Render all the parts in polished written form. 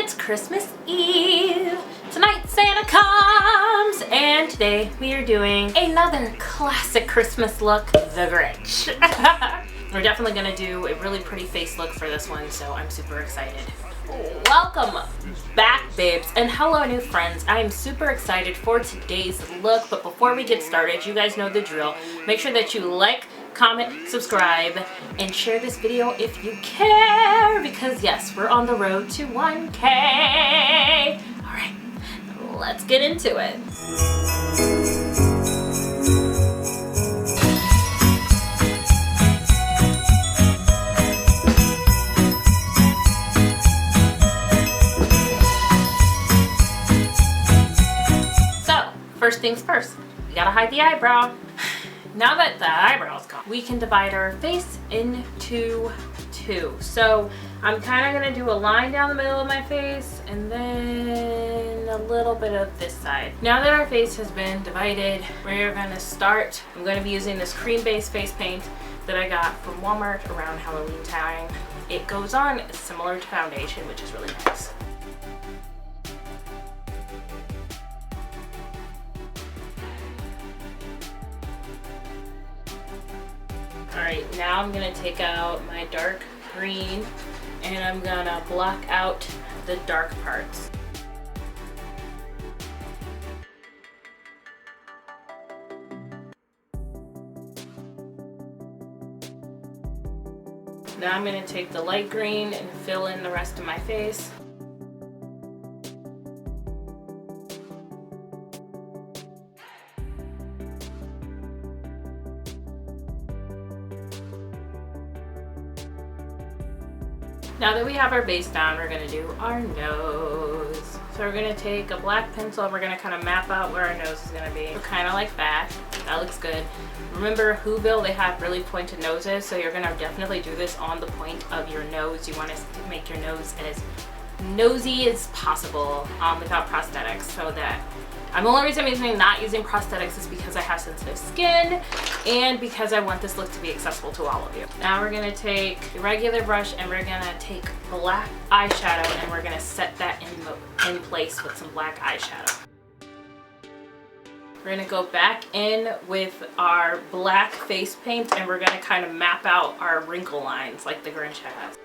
It's Christmas Eve. Tonight Santa comes, and today we are doing another classic Christmas look, the Grinch. We're definitely gonna do a really pretty face look for this one, so I'm super excited. Welcome back, babes, and hello new friends. I am super excited for today's look, but before we get started, you guys know the drill. Make sure that you like, comment, subscribe, and share this video if you care, because yes, we're on the road to 1K. All right, let's get into it. So, first things first, we gotta hide the eyebrow. Now that the eyebrow's gone, we can divide our face into two. So I'm kind of going to do a line down the middle of my face and then a little bit of this side. Now that our face has been divided, we're going to start. I'm going to be using this cream-based face paint that I got from Walmart around Halloween time. It goes on similar to foundation, which is really nice. Alright, now I'm going to take out my dark green and I'm going to block out the dark parts. Now I'm going to take the light green and fill in the rest of my face. Now that we have our base down, we're going to do our nose. So we're going to take a black pencil and we're going to kind of map out where our nose is going to be. So kind of like that. That looks good. Remember, Whoville, they have really pointed noses, so you're going to definitely do this on the point of your nose. You want to make your nose as nosy as possible without prosthetics, so that the only reason I'm not using prosthetics is because I have sensitive skin and because I want this look to be accessible to all of you. Now we're going to take a regular brush and we're going to take black eyeshadow and we're going to set that in place with some black eyeshadow. We're going to go back in with our black face paint and we're going to kind of map out our wrinkle lines like the Grinch has.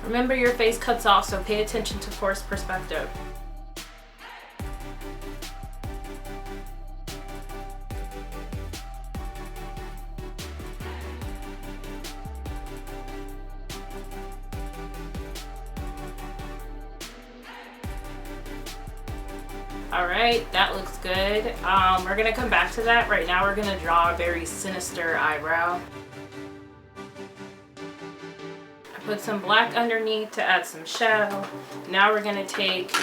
Remember, your face cuts off, so pay attention to forced perspective. Alright, that looks good. We're going to come back to that. Right now we're going to draw a very sinister eyebrow. Put some black underneath to add some shadow. Now we're going to take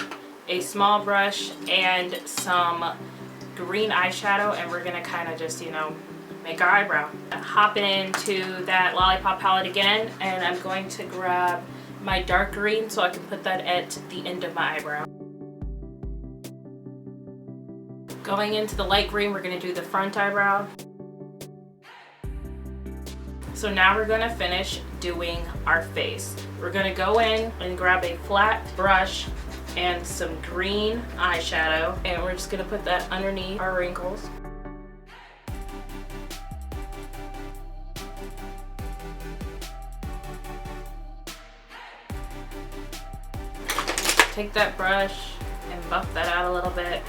a small brush and some green eyeshadow and we're going to kind of just, make our eyebrow. Hop into that lollipop palette again and I'm going to grab my dark green so I can put that at the end of my eyebrow. Going into the light green, we're going to do the front eyebrow. So now we're going to finish doing our face. We're going to go in and grab a flat brush and some green eyeshadow and we're just going to put that underneath our wrinkles. Take that brush and buff that out a little bit.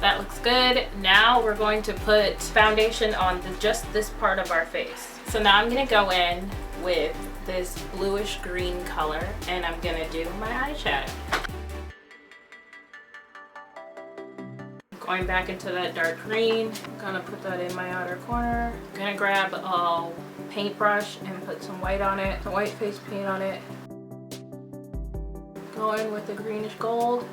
That looks good. Now we're going to put foundation on just this part of our face. So now I'm going to go in with this bluish green color and I'm going to do my eyeshadow. Going back into that dark green, I'm going to put that in my outer corner. I'm going to grab a paintbrush and put some white on it, some white face paint on it. Go in with the greenish gold.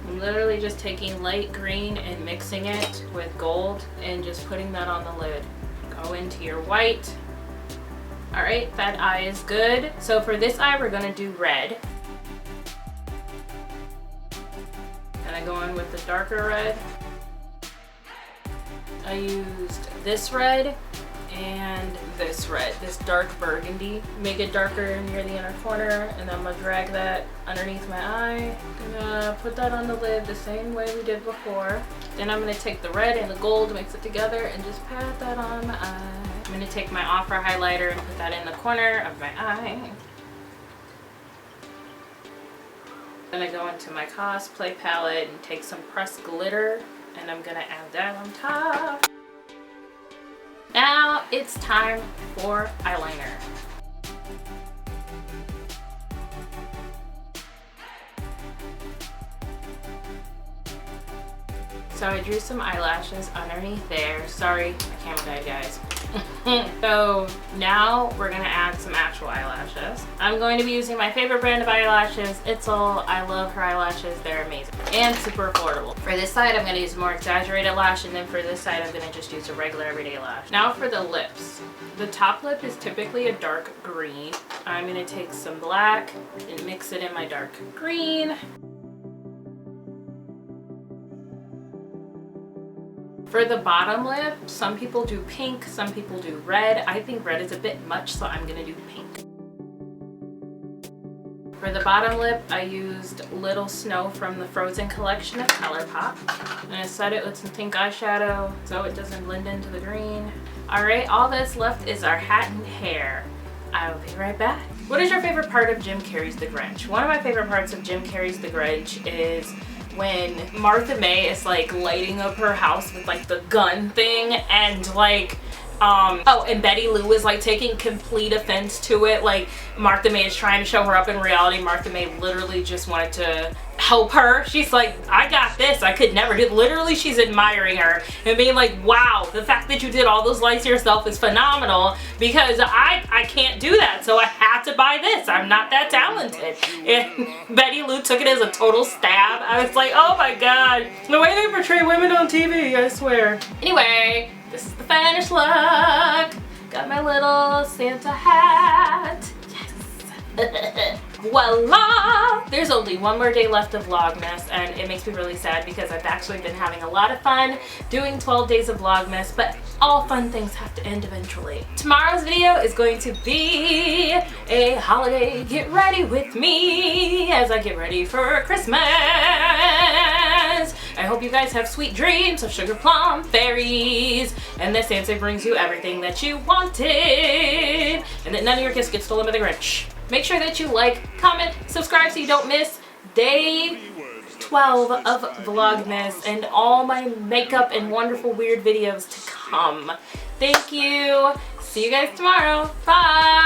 I'm literally just taking light green and mixing it with gold and just putting that on the lid. Go into your white. Alright, that eye is good. So for this eye, we're going to do red. And I go in with the darker red. I used this red and this red, this dark burgundy. Make it darker near the inner corner, and then I'm gonna drag that underneath my eye. I'm gonna put that on the lid the same way we did before. Then I'm gonna take the red and the gold, mix it together, and just pat that on my eye. I'm gonna take my Ofra highlighter and put that in the corner of my eye. I'm gonna go into my Cosplay palette and take some pressed glitter, and I'm gonna add that on top. Now it's time for eyeliner. So I drew some eyelashes underneath there. Sorry, my camera died, guys. So now we're gonna add some actual eyelashes. I'm going to be using my favorite brand of eyelashes, Itzel. I love her eyelashes, they're amazing and super affordable. For this side, I'm gonna use a more exaggerated lash, and then for this side, I'm gonna just use a regular everyday lash. Now for the lips. The top lip is typically a dark green. I'm gonna take some black and mix it in my dark green. For the bottom lip, some people do pink, some people do red. I think red is a bit much, so I'm gonna do pink. For the bottom lip, I used Little Snow from the Frozen collection of ColourPop. I'm gonna set it with some pink eyeshadow so it doesn't blend into the green. Alright, all that's left is our hat and hair. I will be right back. What is your favorite part of Jim Carrey's The Grinch? One of my favorite parts of Jim Carrey's The Grinch is when Martha May is like lighting up her house with like the gun thing, and like and Betty Lou is like taking complete offense to it. Like Martha May is trying to show her up. In reality, Martha May literally just wanted to help her. She's like, I got this, I could never do. Literally, she's admiring her and being like, wow, the fact that you did all those lights yourself is phenomenal, because I can't do that, so I had to buy this. I'm not that talented. And Betty Lou took it as a total stab. I was like, oh my god, the way they portray women on TV, I swear. Anyway, this is the finished look. Got my little Santa hat. Yes. Voila! There's only one more day left of Vlogmas, and it makes me really sad because I've actually been having a lot of fun doing 12 days of Vlogmas, but all fun things have to end eventually. Tomorrow's video is going to be a holiday get ready with me as I get ready for Christmas. I hope you guys have sweet dreams of sugar plum fairies, and that Santa brings you everything that you wanted, and that none of your gifts get stolen by the Grinch. Make sure that you like, comment, subscribe so you don't miss day 12 of Vlogmas and all my makeup and wonderful weird videos to come. Thank you. See you guys tomorrow. Bye.